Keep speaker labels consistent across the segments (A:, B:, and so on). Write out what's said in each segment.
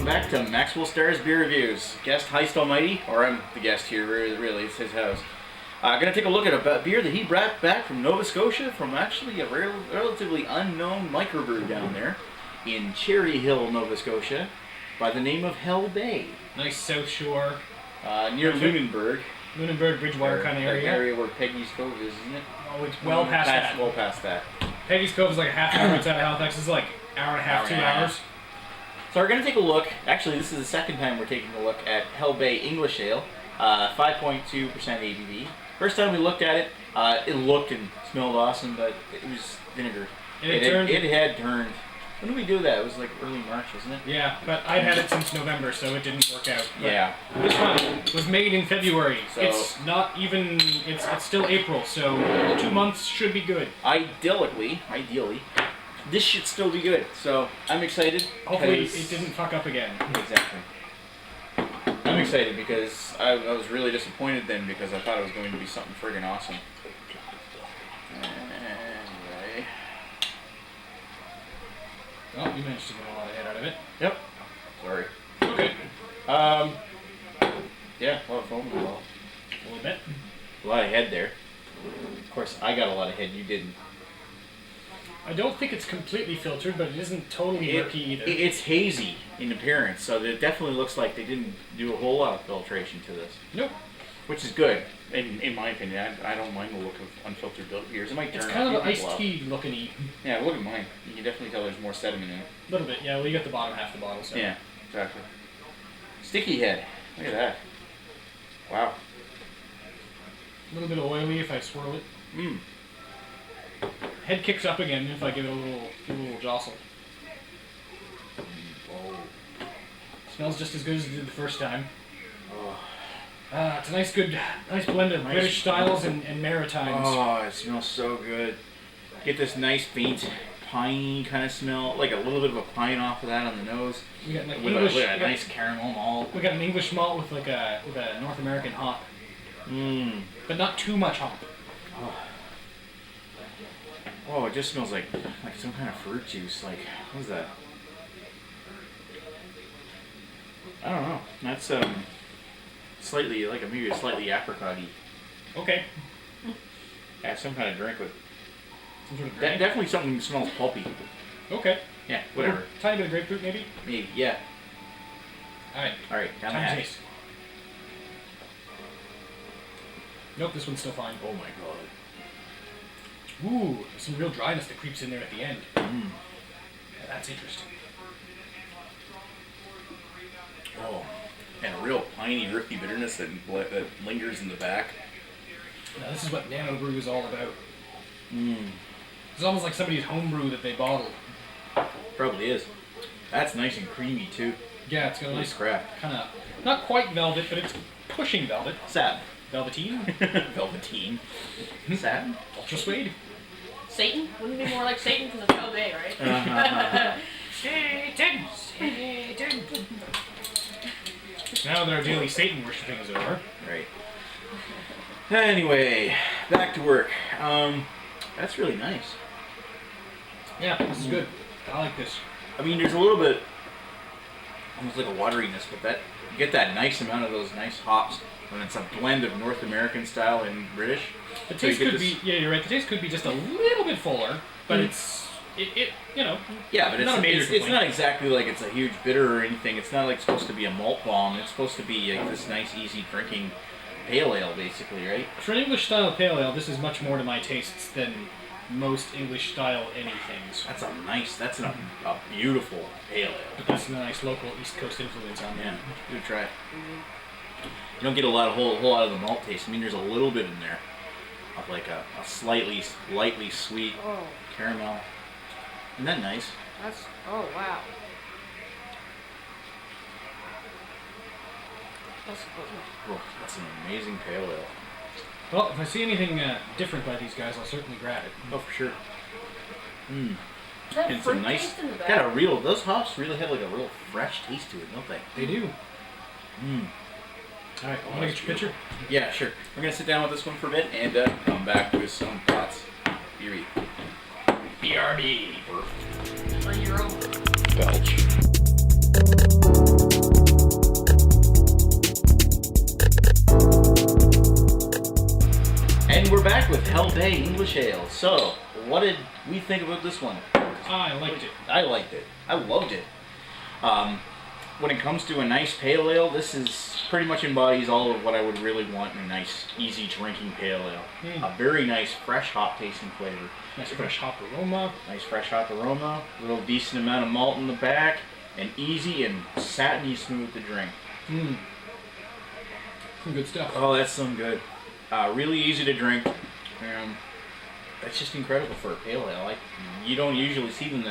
A: welcome back to Maxwell Starr's Beer Reviews. Guest Heist Almighty, or I'm the guest here, really, it's his house. Gonna take a look at a beer that he brought back from Nova Scotia, from actually a relatively unknown microbrew down there in Cherry Hill, Nova Scotia, by the name of Hell Bay.
B: Nice South Shore.
A: Near Lunenburg.
B: Lunenburg, Bridgewater kind of area.
A: Area where Peggy's Cove is, isn't it?
B: Oh, it's well past that.
A: Well past that.
B: Peggy's Cove is like a half hour outside of Halifax. This is like hour and a half, 2 hours.
A: So we're going to take a look, actually this is the second time we're taking a look at Hell Bay English Ale, 5.2% ABV. First time we looked at it, it looked and smelled awesome, but it was vinegar. It had turned. When did we do that? It was like early March, wasn't it?
B: Yeah, but I'd had it since November, so it didn't work out. But
A: yeah.
B: This one was made in February.
A: So
B: it's not even, it's still April, so 2 months should be good.
A: Ideally, this should still be good. So I'm excited.
B: Hopefully it didn't fuck up again.
A: Exactly. I'm excited because I was really disappointed then because I thought it was going to be something friggin' awesome. Anyway.
B: Oh, you managed to get a lot of head out of it.
A: Yep. Sorry.
B: Okay.
A: Yeah, a lot of foam involved.
B: A little bit.
A: A lot of head there. Of course, I got a lot of head, you didn't.
B: I don't think it's completely filtered, but it isn't totally murky either.
A: It's hazy in appearance, so it definitely looks like they didn't do a whole lot of filtration to this.
B: Nope.
A: Which is good, in my opinion. I don't mind the look of unfiltered beers. It might turn
B: it's kind of an iced tea looking-y.
A: Yeah, look at mine. You can definitely tell there's more sediment in it.
B: A little bit, yeah. Well, you got the bottom half of the bottle, so.
A: Yeah, exactly. Sticky head. Look at that. Wow.
B: A little bit oily if I swirl it.
A: Mmm.
B: Head kicks up again if I give it a little jostle.
A: Oh.
B: Smells just as good as it did the first time.
A: Oh.
B: It's a nice blend of British styles and Maritimes.
A: Oh, it smells so good. Get this nice faint piney kind of smell, like a little bit of a pine off of that on the nose.
B: We got like
A: with a nice caramel malt.
B: We got an English malt with like a North American hop.
A: Mmm.
B: But not too much hop.
A: Oh. Oh, it just smells like some kind of fruit juice. Like, what is that? I don't know. That's slightly maybe a slightly apricot-y.
B: Okay.
A: Yeah, some kind of drink with.
B: Some sort of drink?
A: Definitely something that smells pulpy.
B: Okay.
A: Yeah, whatever.
B: Tiny bit of grapefruit, maybe.
A: Maybe, yeah.
B: All right.
A: Down the
B: Time to
A: hatch.
B: taste. Nope, this one's still fine.
A: Oh my god.
B: Ooh, there's some real dryness that creeps in there at the end.
A: Mm.
B: Yeah, that's interesting.
A: Oh, and a real piney, earthy bitterness that lingers in the back.
B: Now this is what nano brew is all about.
A: Mm.
B: It's almost like somebody's homebrew that they bottled.
A: Probably is. That's nice and creamy too.
B: Yeah, it's got a nice
A: crap.
B: kind of, not quite velvet, but it's pushing velvet.
A: Satin.
B: Velveteen?
A: Velveteen. Satin.
B: Ultra suede.
C: Satan? Wouldn't it be more like Satan because it's Hell Bay, right?
B: Satan! Satan! Now that our daily Satan worshipping is over.
A: Right. Anyway, back to work. That's really nice.
B: Yeah, this is good. I like this.
A: I mean, there's a little bit, almost like a wateriness, but that you get that nice amount of those nice hops when it's a blend of North American style and British.
B: The taste could be, yeah, you're right. The taste could be just a little bit fuller, but it's you know.
A: Yeah, but it's
B: not
A: not exactly like it's a huge bitter or anything. It's not like supposed to be a malt bomb. It's supposed to be like this nice, easy drinking pale ale, basically, right?
B: For an English style pale ale, this is much more to my tastes than most English style anythings.
A: That's a beautiful pale ale.
B: But that's a nice local East Coast influence on there.
A: Yeah, good try. You don't get a whole lot of the malt taste. I mean, there's a little bit in there of like a lightly sweet caramel. Isn't that nice?
C: Oh wow.
A: That's an amazing pale ale.
B: Well, if I see anything different by these guys, I'll certainly grab it.
A: Oh, for sure. Mmm.
C: That
A: It's a
C: fruit
A: nice.
C: taste in the back.
A: Got a real. Those hops really have like a real fresh taste to it, don't they?
B: They do.
A: Mmm.
B: All right, want to get your picture?
A: Yeah, sure. We're gonna sit down with this one for a bit and come back with some thoughts. Beery. BRB.
C: On your own.
A: Belch. with Hell Bay English Ale. So, what did we think about this one?
B: I liked it.
A: I liked it. I loved it. When it comes to a nice pale ale, this is pretty much embodies all of what I would really want in a nice, easy drinking pale ale. A very nice, fresh hop tasting flavor.
B: Nice fresh hop aroma.
A: Nice fresh hop aroma. A little decent amount of malt in the back. And easy and satiny smooth to drink.
B: Some good stuff.
A: Oh, that's some good. Really easy to drink. That's just incredible for a pale ale. You don't usually see them.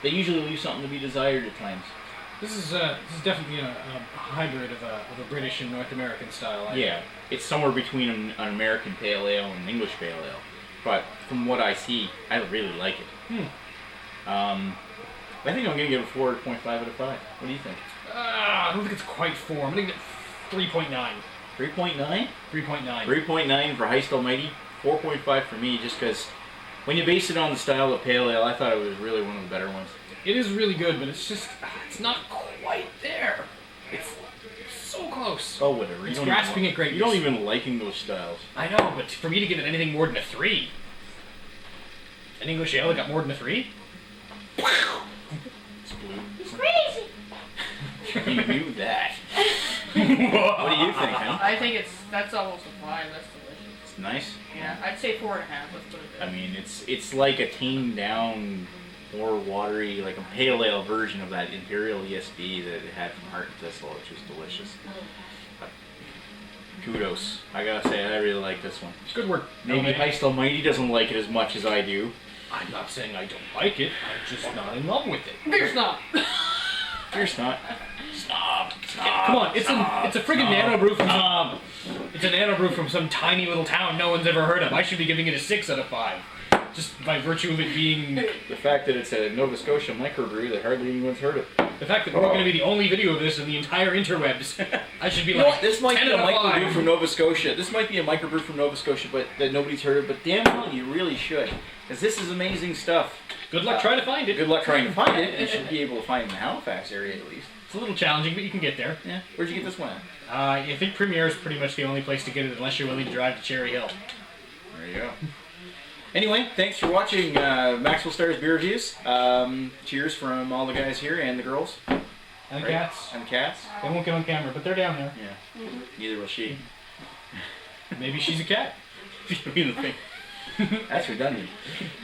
A: They usually leave something to be desired at times.
B: This is definitely a hybrid of a British and North American style.
A: Yeah, it's somewhere between an American pale ale and an English pale ale. But from what I see, I really like it. I think I'm going to give it 4.5 out of 5. What do you think?
B: I don't think it's quite 4. I'm going to give it 3.9.
A: 3.9?
B: 3.9.
A: 3.9 for Heist Almighty. 4.5 for me, just because when you base it on the style of pale ale, I thought it was really one of the better ones.
B: It is really good, but it's just, it's not quite there. It's so close.
A: Oh, whatever.
B: It's grasping at greatness.
A: You don't even like English styles.
B: I know, but for me to give it anything more than a 3, an English ale that got more than a 3?
A: It's blue.
C: It's crazy.
A: You knew that. What do you think, huh?
C: I think that's almost a 5. That's delicious.
A: It's nice.
C: Yeah, I'd say 4.5. Let's put it there.
A: I mean, it's like a tamed down, more watery, like a pale ale version of that Imperial ESB that it had from Heart and Thistle, which was delicious. Kudos. I gotta say, I really like this one.
B: Good work.
A: Maybe Heist Almighty doesn't like it as much as I do.
B: I'm not saying I don't like it. I'm just not in love with it.
C: Beer's not.
A: Fierce not. Snob. Snob.
B: Come on, it's a friggin'
A: Snob.
B: nano brew from it's a nano brew from some tiny little town no one's ever heard of. I should be giving it a 6 out of 5. Just by virtue of it being
A: The fact that it's a Nova Scotia microbrewery that hardly anyone's heard of.
B: the fact that we're going to be the only video of this in the entire interwebs. I should be
A: You know
B: like,
A: what? This might
B: 10
A: be a
B: out of 5.
A: microbrew from Nova Scotia. This might be a microbrew from Nova Scotia, but that nobody's heard of. But damn well, you really should, because this is amazing stuff.
B: Good luck trying to find it.
A: Good luck trying to find it. You should be able to find it in the Halifax area at least.
B: It's a little challenging, but you can get there.
A: Yeah. Where'd you get this one at?
B: I think Premier is pretty much the only place to get it unless you're willing to drive to Cherry Hill.
A: There you go. Anyway, thanks for watching Maxwell Starr's beer reviews. Cheers from all the guys here and the girls.
B: And the cats.
A: And the cats.
B: They won't get on camera, but they're down there.
A: Yeah. Neither will she.
B: Maybe she's a cat.
A: That's redundant.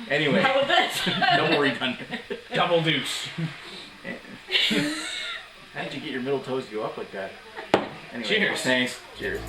A: Anyway.
C: How about this?
A: Double redundant.
B: Double deuce.
A: How did you get your middle toes to go up like that? Anyway,
B: Cheers.
A: Thanks. Cheers.